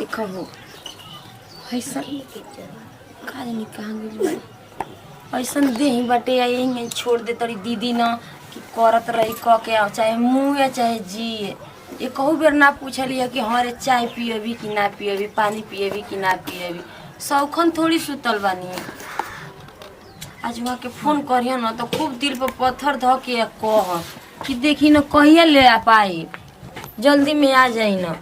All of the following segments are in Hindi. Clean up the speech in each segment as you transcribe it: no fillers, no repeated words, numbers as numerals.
देखो ऐसा काहे कहाँ गई ऐसा दे बाटे यही छोड़ दे तरी दीदी न कि करत रही क के आओ चाहे मुँह चाहे जी ये कहू बेर ना पूछलिए कि हाँ रे चाय पिएबी कि ना पिएबी पानी पिएबी कि ना पिएबी सौखन थोड़ी सुतल बानी। आज वहाँ के फोन करिए न तो खूब दिल पर पत्थर ध के कह कि देखी न कहिए ले आ पाई जल्दी में आ जाई न।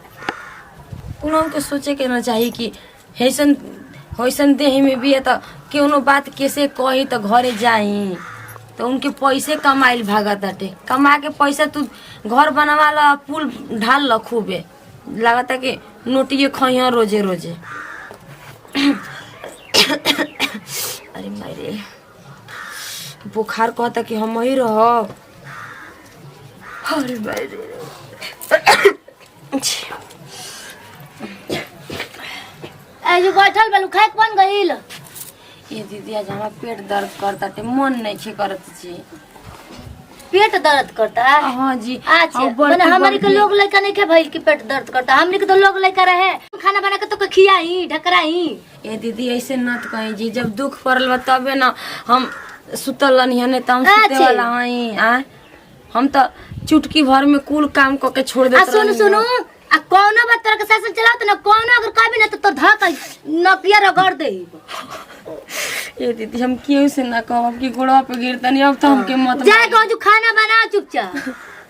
उन्होंने के सोचे के न चाहिए कि हैसन वैसन देही में भी है तो क्यों बात कैसे कही तो घरे जाई तो उनके पैसे कमाइल भागत अटे कमा के पैसा तू घर बनवा ला पुल ढाल ल खूबे लागत है कि नोटिए खइया रोजे रोजे। अरे मारे बुखार कहता कि हम ही रह। अरे मारे जो बैठल बलू खाए बन गईल। ये दीदी आज हमारा पेट दर्द करता टे मन नहीं छे करत छी। पेट दर्द करता? हाँ जी। अच्छा माने हमारी के लोग लइका नहीं के भइल की पेट दर्द करता हमनी के तो लोग लइका रहे खाना बना के तो खियाई ढकराई। ये दीदी ऐसे नत कहीं जी जब दुख पड़ल बा तबे ना हम सुतल नहीं है त हम सुते वाला हई आ हम तो चुटकी भर में कुल काम क के छोड़ देत रहनी। सुनो आ कोनो बात तरह के शासन चलाओ ना कोनो अगर कहबी ना तो धक नपिया रगड़ दे। ये दीदी हम क्यों से ना कहब कि गोड़वा पे गिरतनी अब तो हमके मत जाए कहू खाना बना चुपचाप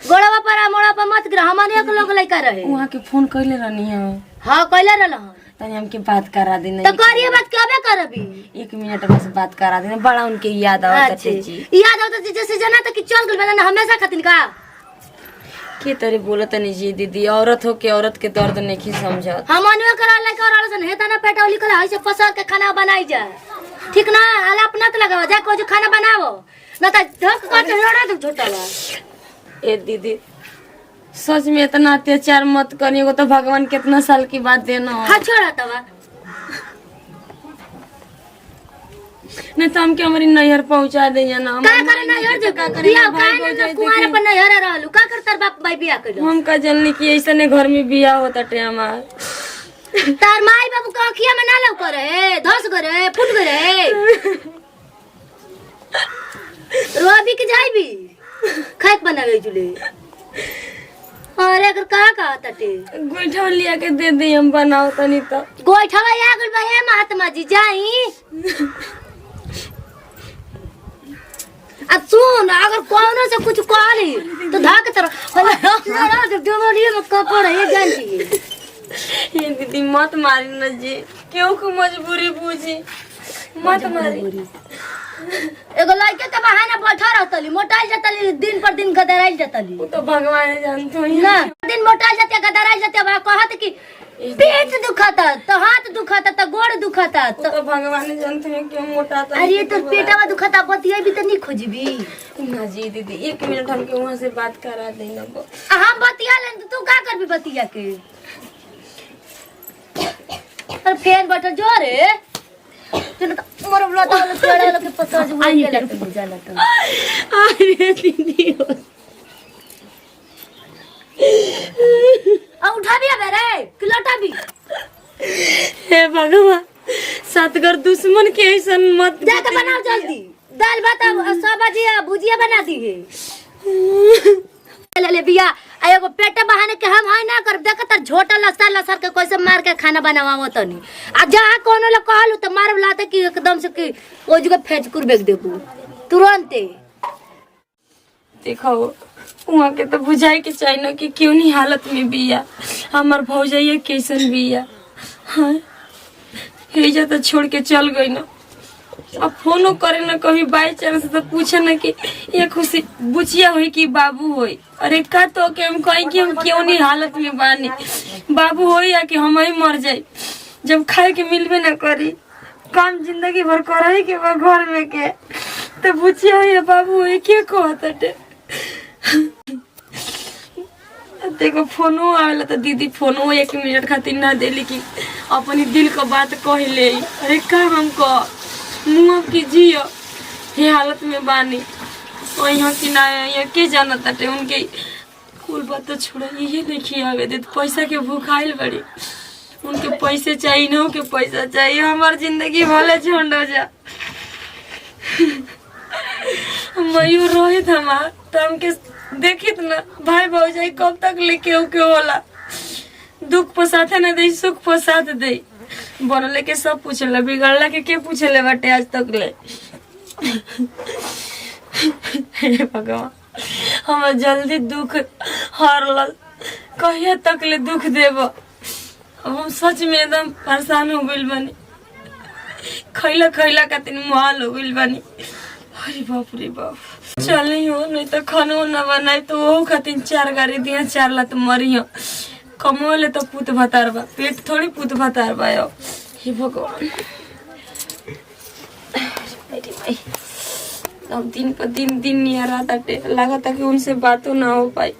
गोड़वा पर मोड़ा पर मत गिर हमने एक लोग लइका रहे। वहां के फोन कइले रहनी है। हां कइले रहल तनी हमके बात करा देना तो करिए बात कबे करबी 1 मिनट बस बात करा देना बड़ा उनके याद आवत है जी याद आवत है जैसे जना तक चल गइल बना हमेशा खातिन का के तरी बोलत नहीं जी दीदी औरत हो के औरत के दर्द नहीं समझत हमनियो करा लइका रहल सन हेता ना पेटा लिखल है से पसर के खाना बनाई जा ठीक ना आला अपना तो लगाओ जा को जो खाना बनावो ना त धक काट रोड़ा दे छोटाला। ए दीदी सच में इतना अत्याचार मत करियो तो भगवान कितना साल की बात देना। हां छोड़ा तवा नहीं तो हमके हमारी नैहर पहुंचा दे ना का करे नैहर जो का करे भाई ना कुमार पर नैहर रहलू का कर तर बाप भाई बियाह कइलो हम का जल्नी की ऐसने घर में बियाह होता टे हमार तार माई बाबू का अखिया में ना लौ करे धस गरे फुट गरे रोबी के जाईबी खाक बनावे जुले। अरे अगर का तटे गोइठा लिया के दे दे हम बनाओ तनी तो गोइठा आ गइल बा हे महात्मा जी जाई। अब सुन अगर कोनो से कुछ कहली तो धाक तरह हमरा जब देवरिया में कपड़ है जानती ये दीदी मत मारी न जी क्यों को मजबूरी बूझी मत मारी। एगो लड़के के बहाना बैठा रहतली मोटाइल जतली दिन पर दिन गदराइल जतली वो तो भगवान जानते हैं ना दिन मोटाइल जते गदराइल जते बा कहत कि पेट दुखाता तो हाथ दुखाता तो गोड़ दुखाता तो भगवान जानते हैं क्यों मोटा था। अरे तो पेटवा दुखाता बतिया भी तो नहीं खोजबी ना जी दीदी 1 मिनट हमके वहां से बात करा देना हम बतिया ले तू का करबी बतिया के और फेर बैठ जो रे चल मोर ब्लड वाला चढ़ा लगे पत्थर जो के लगते जाला तो अरे दीदी आ उठा भी अबे रे कि लटा भी हे भगवान सातगर दुश्मन के ऐसन मत जाके बनाओ जल्दी दाल भात सब्जी भुजिया बना दी है ले ले बिया एगो पेटे बहाने के हम है ना कर देख त झोटा लसर लसर के कैसे मार के खाना बनावावो तनी आ जहां कोनो ल कहलु त मारब लाते कि एकदम से कि ओ जगह फेंचकुर बेच देबू तुरंते। देखो वहाँ के तो बुझाई के चाहिए ना कि क्यों नहीं हालत में बिया हमार भौजाइया कैसन बिया। हाँ हेजा तो छोड़ के चल गई ना अब फोनो करे ना कभी बाई चांस तो पूछे ना कि ये खुशी बुचिया हुई कि बाबू हुई। अरे का तो के हम कहीं कि हम क्यों नहीं हालत में बानी बाबू हो या कि हम ही मर जाए जब खाए के मिलबे ना करी काम जिंदगी भर करे के बा घर में के तो बुचिया हुई बाबू हुई के कहते देखो फोनो आवेला तो दीदी फोनो 1 मिनट खातिर ना देली कि अपनी दिल का बात कह ले। अरे का हमको मुँह की जियो ये हालत में बानी और यहाँ की ना यहाँ के जाना ताटे उनके कुल बात तो छोड़ा ये नहीं खियावे दे पैसा के भूखाइल बड़ी उनके पैसे चाहिए ना के पैसा चाहिए हमार जिंदगी भले झंड हो जा। मयूर रोहित हमार तो हमके देखित ना भाई भौजाई कब तक लेके होला दुख पर साथे न दे सुख पर साथ दे बनले के सब पूछले बिगड़ला के पूछले बाटे आज तक ले। हे भगवान हम जल्दी दुख हरल कहिया तक ले दुख देब। हम सच में एकदम परेशान हो गइल बानी खैला खैला खातिर मुहाल हो गइल बानी। अरे बाप रे बाप चल नहीं हो नहीं तो खानो न बनाई तो वो खातिर 4 गाड़ी दिया 4 लात मरियो कमोले तो पुत भतार बा पेट थोड़ी पुत भतार बा। हे भगवान अरे भाई अब दिन पर दिन नहीं आ रहा था लगा था कि उनसे बातों ना हो पाई।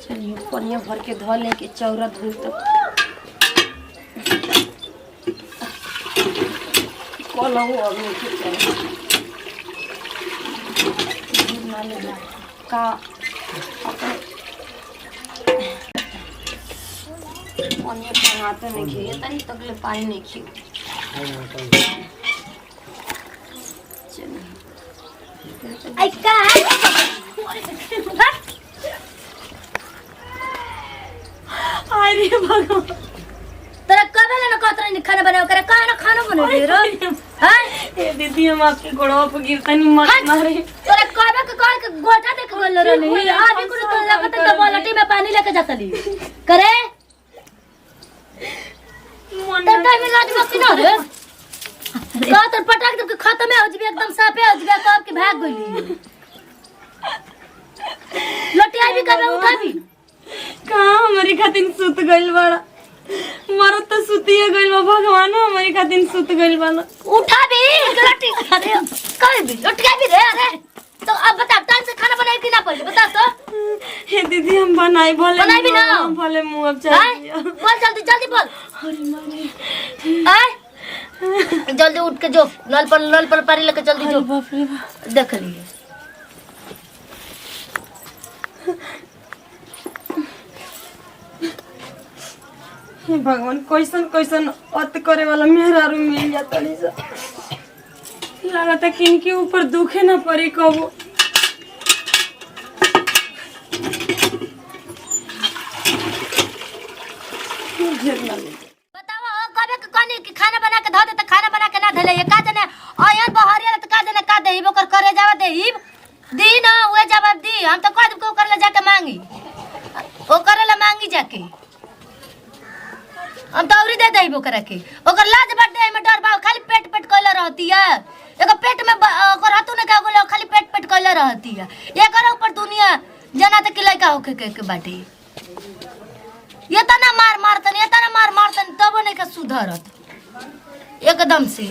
चलिए पनिया भर के धो लेके चौरा धुल तो कल का पनिया बनाते नहीं खिए तनी तकले पानी नहीं खिए। अरे भगवान तेरा कब है ना कहत खाना बनाओ करे का ना खाना बने दे रो हैं ए दीदी हम आपके गोड़वा पे गिरता नहीं मत मारे। तेरा कब के कॉल के गोटा देख बोल रो नहीं अभी कुछ तो लगत तो बाल्टी में पानी लेके जाता ली करे तो टाइम लाज वक्त ना रे का तो पटाक तो खत्म हो जबे एकदम साफे हो जबे कब के भाग गइली लटिया भी कबे उठा भी कहां हमारी खातिर सुत गइल बड़ा मरत तो सुतिए गइल बा भगवान हमारी खातिर सुत गइल बा उठा भी लटी अरे कर भी लटिया भी रे अरे तो अब बता टाइम से खाना बनाई कि ना पहले बता तो। हे दीदी हम बनाई भले बनाई भी ना भले मुंह अब चाहिए बोल जल्दी जल्दी बोल। अरे मामी आय जल्दी उठ के जो नल पर पानी लेके जल्दी जो बाप रे बाप देख लिए हे भगवान कैसन कैसन अत करे वाला मेहरारू मिल जाता नहीं सा लगता कि इनके ऊपर दुखे ना पड़ी कबो। बताओ कबे के कनी कि खाना बना के धो दे त खाना बना के ना धले ये का जने आयन बहरिया त का जने का देही ओकर करे जावा देही दी ना उए जवाब दी हम तो कह दब को कर ले जाके मांगी ओ करे ला मांगी जाके हम तो औरी दे देही ओकरा के ओकर लाज बटे में डर बा खाली पेट पेट कइले रहती है एगो पेट में ओकर हतु ने का गोले खाली पेट पेट कइले रहती है एकर ऊपर दुनिया जना त कि लइका होके के बाटे ये तना मार मारतन तब नहीं का सुधरत एकदम से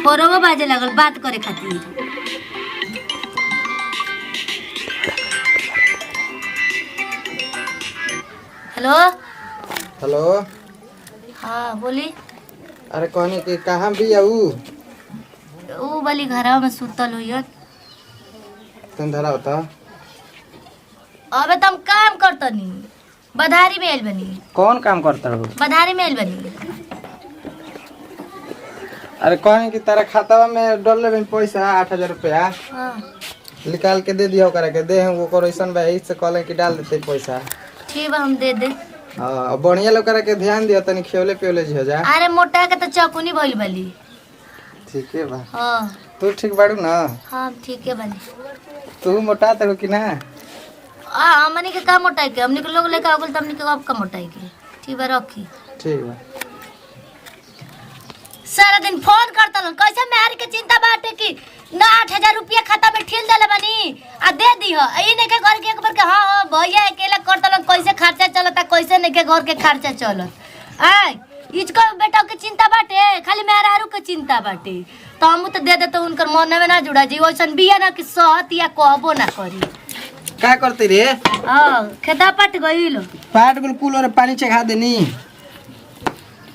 फोरवा बाजे लगल बात करे खातिर। हेलो हेलो हाँ बोली। अरे कहनी कि कहाँ भी आऊ वो वाली घरवा में सुतल हुई तुम धरा होता अबे तुम काम करतनी बधारी में आइल बनी। कौन काम करता हो? बधारी में आइल बनी। अरे कहनी कि तारा खाता में डल ले पैसा 8000 रुपया हाँ निकाल के दे दिया ओकरा के दे हम ओकर ऐसन बा इससे कहले कि डाल देते पैसा। ठीक बा हम दे दे। हां बढ़िया लोग करा के ध्यान दियो तनी खेवले पियोले हो जा। अरे मोटा के तो चकुनी भइल बली। ठीक है बा। हां तू ठीक बाड़ू ना? हां ठीक है बनी। तू मोटा तो कि ना? हमनी के का मोटाई के हमनी के लोग लेके आ गेल त हमनी के अब का मोटाई के। ठीक बा रखी। ठीक बा। सारा दिन फोन करतन कैसे मेहर के चिंता बाटे कि ना 8000 रुपया खाता में ठेल देले बनी आ दे दी हो ई ने के घर के एक बार के हां भैया अकेला करतन कैसे खर्चा चलता कैसे ने के घर के खर्चा चलत आय इसको बेटा के चिंता बाटे खाली मेहरारू के चिंता बाटे तो हम तो दे देते उनकर मन में ना जुड़ा जी ओसन बिया ना कि सहत या कहबो ना करी। का करती रे? खेता पट गइल पाट बिल्कुल और पानी चढ़ा देनी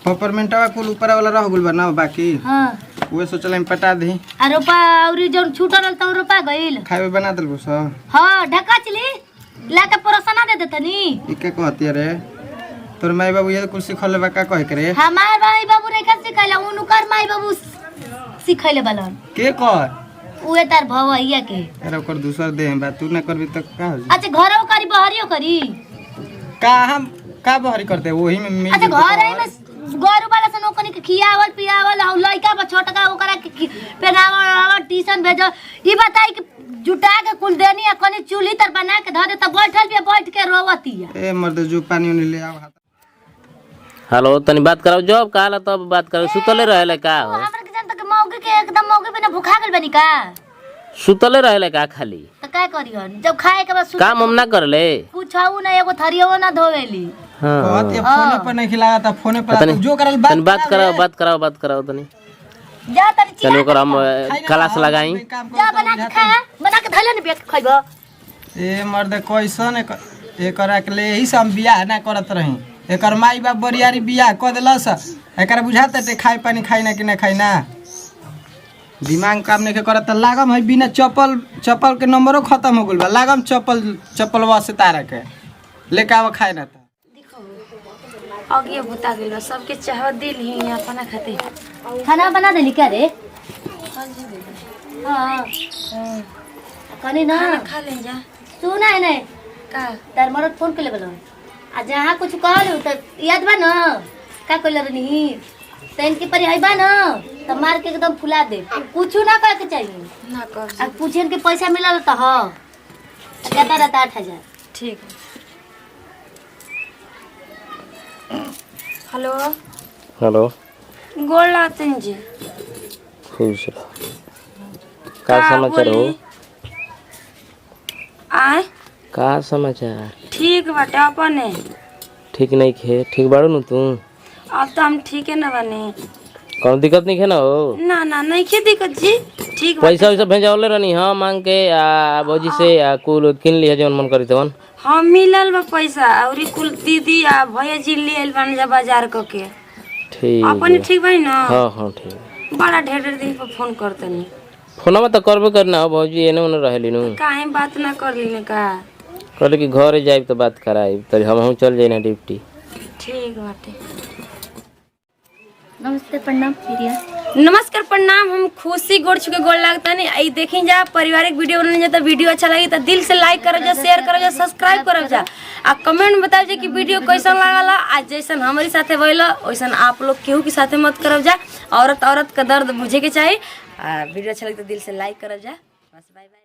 पेपरमेंटवा कुल ऊपर वाला रह गुल बना बाकी। हां वो सोचल हम पटा दी आ रोपा और जौन छूटल रहल त रोपा गइल खाए बना दल बस हां ढका चली लाके परोसना दे देतनी ई के कहती रे तोर माई बाबू ये कुल सिखले बा का कह करे हमार भाई बाबू रे का सिखाइला उनकर माई बाबू सिखाइले बालन के कर उहे तार भवैया के अरे ओकर दूसर दे बा तू ना करबी त का हो अच्छा घरौ करी बहरियो करी का हम का बहरी करते वही में मिल अच्छा घर है में गोरु वाला से नौकरी के खियावल पियावल और लइका बा छोटका ओकरा के पहनावल ट्यूशन भेजो ई बताई कि जुटा के कुल देनी आ कनी चूल्ही तर बना के ध दे त बैठल पे बैठ के रोवतिया ए मर्द जो पानी उनी ले आओ हेलो तनी बात कराओ जॉब काला तब बात करो सुतले रहेले का हो हमरा के जनता के मौके के एकदम मौके पे ना भूखा गेल बनी का सुतले रहेले का खाली त का करियन जब खाए के बाद काम हम ना करले कुछाऊ ना एगो थरियो ना धोवेली हां कहत ये फोन पर नहीं खिलाया था फोन पर जो करल तनी बात कराओ तनी जा तनी चलो ओकर हम क्लास लगाई जा बना के खा बना के धले ने बेट खइबो ए मर्द कैसन एकरा के ले ही हम बियाह ना करत रही एकर माई बाप बरियारी बियाह क देलस एकरा बुझाते ते खाए पानी खाई ना कि ना खाई ना दिमाग काम नहीं करत त लागम है बिना चप्पल के नंबरो खत्म हो गेल बा लागम चप्पलवा से तारा के लेके आव खाए ना त आगे बुता गेल बा सबके चाहत दिल ही अपना खाते खाना बना देली क्या रे हां कनी ना खाना खा ले जा सुना है नहीं का तार मरद फोन के ले बोलो आ जहाँ कुछ कहलू तो याद बा ना का कहले रहनी तैन के परी है बा ना तो मार के एकदम फुला दे कुछ ना कहे के चाहिए ना कर आ पूछन के पैसा मिलल तो हां कहता रहता 8000 ठीक हेलो हेलो गोड़ लाते हैं जी खुश रहो का समाचार हो आए का समाचार ठीक बाटे अपने ठीक नहीं खे ठीक बाड़ू न तू अब तो हम ठीक है ना बने कौन दिक्कत नहीं खे ना हो ना ना नहीं के दिक्कत जी ठीक पैसा वैसा भेजावले रहनी हाँ मांग के भौजी से कुल किन लिया जौन मन करी तवन हाँ मिलल बा पैसा और कुल दीदी आ भैया जी ले आइल बन जा बाजार क के ठीक अपने ठीक भाई ना हाँ हाँ ठीक बड़ा ढेर दिन पर फोन करतनी फोनमा तो करबे करना हो भौजी एने ओने रहेली नु काहे बात ना कर ली का कहले कि घरे जाइब तो बात कराइब तो हम चल जाई ना ड्यूटी ठीक बाटे नमस्ते प्रणाम प्रिया नमस्कार प्रणाम हम खुशी गोड़ छुके गोड़ लगता नहीं आई देखें जा पारिवारिक वीडियो बनाने जाता वीडियो अच्छा लगी तो दिल से लाइक करो जा शेयर करो जा सब्सक्राइब करो जा आ कमेंट में बताओ जा कि वीडियो कैसा लागला आज जैसन हमारे साथे भइला वैसन आप लोग केहू के साथे मत करो जा औरत का दर्द बुझे के चाहिए वीडियो अच्छा लगी तो दिल से लाइक करो जा बस बाय बाय।